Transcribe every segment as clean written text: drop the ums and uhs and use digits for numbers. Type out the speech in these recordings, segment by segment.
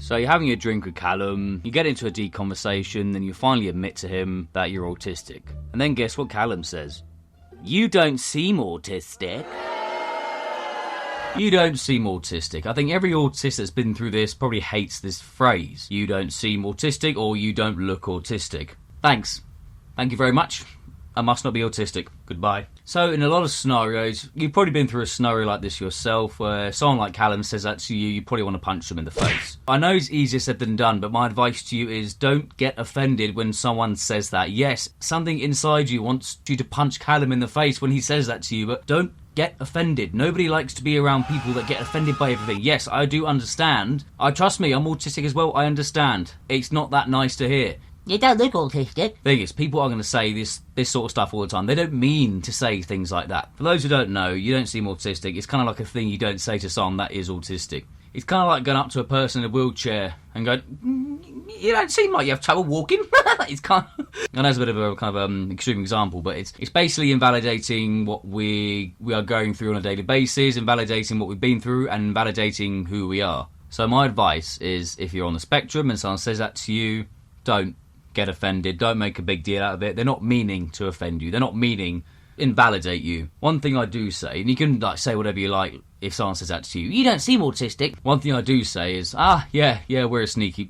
So you're having a drink with Callum, you get into a deep conversation, and you finally admit to him that you're autistic. And then guess what Callum says? You don't seem autistic. You don't seem autistic. I think every autist that's been through this probably hates this phrase. You don't seem autistic, or you don't look autistic. Thanks. Thank you very much. I must not be autistic. Goodbye. So in a lot of scenarios, you've probably been through a scenario like this yourself, where someone like Callum says that to you, you probably want to punch them in the face. I know it's easier said than done, but my advice to you is don't get offended when someone says that. Yes, something inside you wants you to punch Callum in the face when he says that to you, but don't get offended. Nobody likes to be around people that get offended by everything. Yes, I do understand. Trust me, I'm autistic as well. I understand. It's not that nice to hear. You don't look autistic. Thing is, people are going to say this sort of stuff all the time. They don't mean to say things like that. For those who don't know, you don't seem autistic. It's kind of like a thing you don't say to someone that is autistic. It's kind of like going up to a person in a wheelchair and going, you don't seem like you have trouble walking. It's kind of, I know it's a bit of a kind of extreme example, but it's basically invalidating what we are going through on a daily basis, invalidating what we've been through, and invalidating who we are. So my advice is, if you're on the spectrum and someone says that to you, don't get offended. Don't make a big deal out of it. They're not meaning to offend you. They're not meaning invalidate you. One thing I do say, and you can say whatever you like if someone says that to you, you don't seem autistic. One thing I do say is, yeah, we're a sneaky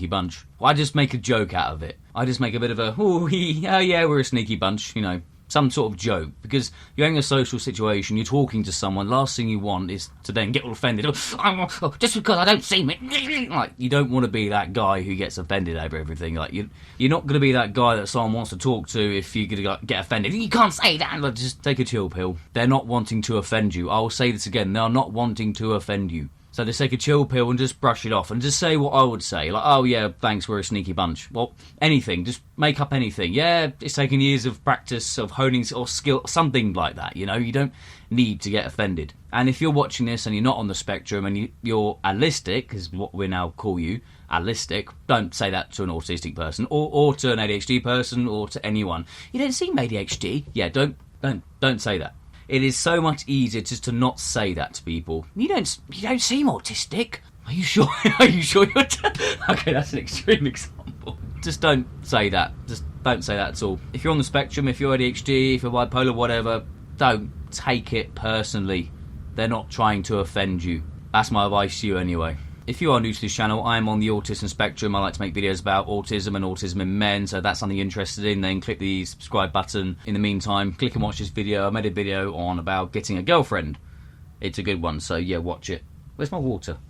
bunch. I just make a joke out of it. I just make a bit of a, yeah, we're a sneaky bunch, some sort of joke, because you're in a social situation, you're talking to someone, last thing you want is to then get all offended. Just because I don't seem it. Like, you don't want to be that guy who gets offended over everything. Like, you're not going to be that guy that someone wants to talk to if you're going to get offended. You can't say that. Like, just take a chill pill. They're not wanting to offend you. I'll say this again. They're not wanting to offend you. So just take a chill pill and just brush it off and just say what I would say. Like, oh yeah, thanks, we're a sneaky bunch. Well, anything. Just make up anything. Yeah, it's taken years of practice, of honing or skill, something like that, You don't need to get offended. And if you're watching this and you're not on the spectrum and you're allistic, is what we now call you, allistic, don't say that to an autistic person or to an ADHD person or to anyone. You don't seem ADHD. Yeah, don't say that. It is so much easier just to not say that to people. You don't seem autistic. Are you sure? Are you sure you're... Okay, that's an extreme example. Just don't say that. Just don't say that at all. If you're on the spectrum, if you're ADHD, if you're bipolar, whatever, don't take it personally. They're not trying to offend you. That's my advice to you anyway. If you are new to this channel, I am on the autism spectrum. I like to make videos about autism and autism in men, so if that's something you're interested in, then click the subscribe button. In the meantime, click and watch this video. I made a video on about getting a girlfriend. It's a good one, so yeah, watch it. Where's my water?